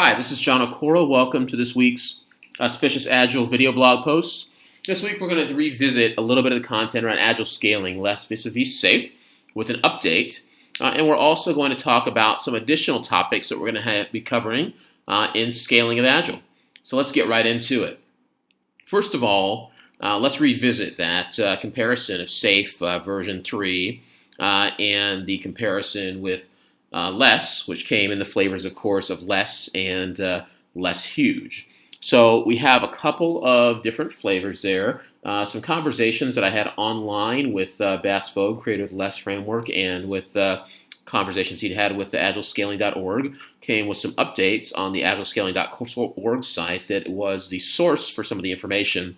Hi, this is John Okora. Welcome to this week's Auspicious Agile video blog post. This week we're going to revisit a little bit of the content around Agile scaling, LESS Vis safe, with an update. And we're also going to talk about some additional topics that we're going to be covering in scaling of Agile. So let's get right into it. First of all, let's revisit that comparison of SAFe version 3 and the comparison with LESS, which came in the flavors, of course, of LESS and LESS Huge. So we have a couple of different flavors there. Some conversations that I had online with Bas Vogt, creator of the LESS framework, and with conversations he'd had with the agileScaling.org, came with some updates on the agileScaling.org site that was the source for some of the information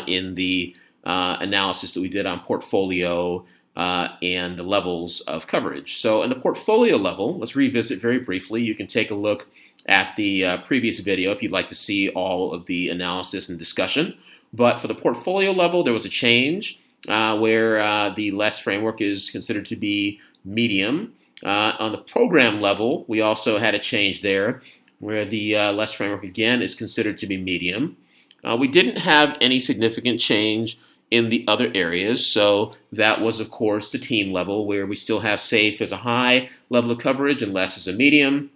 in the analysis that we did on portfolio and the levels of coverage. So in the portfolio level, let's revisit very briefly. You can take a look at the previous video if you'd like to see all of the analysis and discussion. But for the portfolio level, there was a change where the LESS framework is considered to be medium. On the program level, we also had a change there where the LESS framework again is considered to be medium. We didn't have any significant change in the other areas, so that was, of course, the team level, where we still have SAFe as a high level of coverage and LESS as a medium.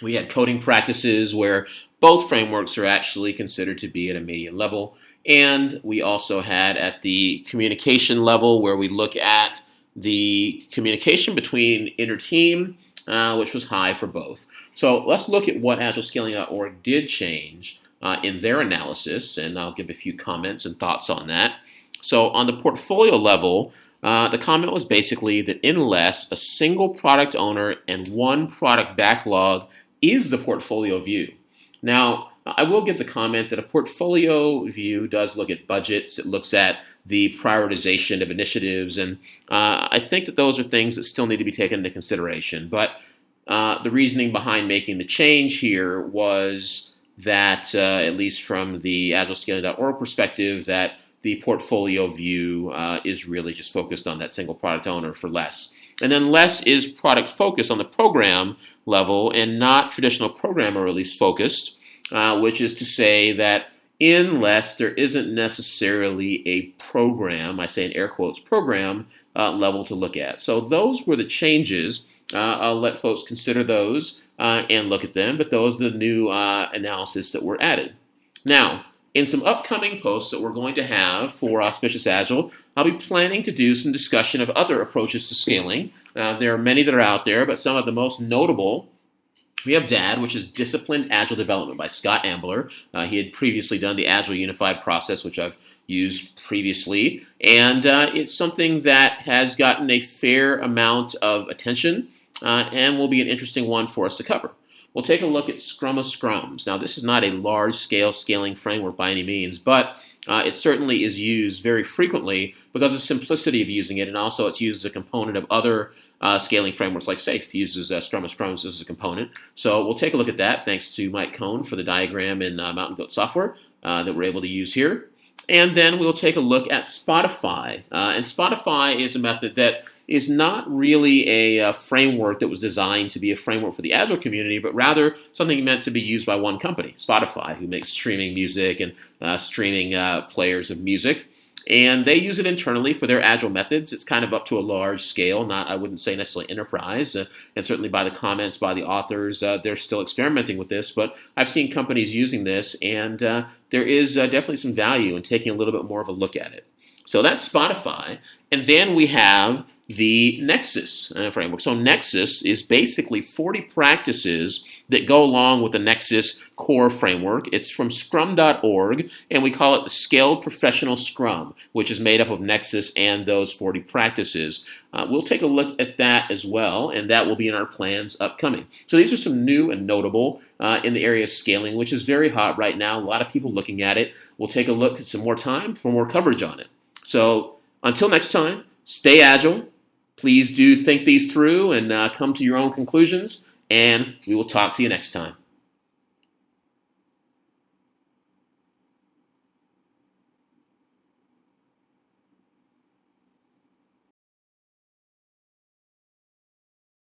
We had coding practices where both frameworks are actually considered to be at a medium level. And we also had at the communication level, where we look at the communication between inter-team, which was high for both. So let's look at what AgileScaling.org did change in their analysis, and I'll give a few comments and thoughts on that. So on the portfolio level, the comment was basically that in LESS, a single product owner and one product backlog is the portfolio view. Now, I will give the comment that a portfolio view does look at budgets. It looks at the prioritization of initiatives, and I think that those are things that still need to be taken into consideration. But the reasoning behind making the change here was that, at least from the AgileScaling.org perspective, that the portfolio view is really just focused on that single product owner for LESS. And then LESS is product focused on the program level and not traditional programmer release focused, which is to say that in LESS there isn't necessarily a program, I say in air quotes, program level to look at. So those were the changes. I'll let folks consider those and look at them, but those are the new analysis that were added. Now, in some upcoming posts that we're going to have for Auspicious Agile, I'll be planning to do some discussion of other approaches to scaling. There are many that are out there, but some of the most notable, we have DAD, which is Disciplined Agile Development by Scott Ambler. He had previously done the Agile Unified process, which I've used previously, and it's something that has gotten a fair amount of attention and will be an interesting one for us to cover. We'll take a look at Scrum-of-Scrums. Now, this is not a large-scale scaling framework by any means, but it certainly is used very frequently because of the simplicity of using it, and also it's used as a component of other scaling frameworks like SAFe uses Scrum-of-Scrums as a component. So we'll take a look at that, thanks to Mike Cohn for the diagram in Mountain Goat software that we're able to use here. And then we'll take a look at Spotify. And Spotify is a method that is not really a framework that was designed to be a framework for the Agile community, but rather something meant to be used by one company, Spotify, who makes streaming music and streaming players of music. And they use it internally for their Agile methods. It's kind of up to a large scale, not, I wouldn't say necessarily enterprise. And certainly by the comments by the authors, they're still experimenting with this. But I've seen companies using this, and there is definitely some value in taking a little bit more of a look at it. So that's Spotify. And then we have the Nexus framework. So Nexus is basically 40 practices that go along with the Nexus core framework. It's from Scrum.org, and we call it the Scaled Professional Scrum, which is made up of Nexus and those 40 practices. We'll take a look at that as well, and that will be in our plans upcoming. So these are some new and notable in the area of scaling, which is very hot right now. A lot of people looking at it. We'll take a look at some more time for more coverage on it. So until next time, stay agile. Please do think these through and come to your own conclusions, and we will talk to you next time.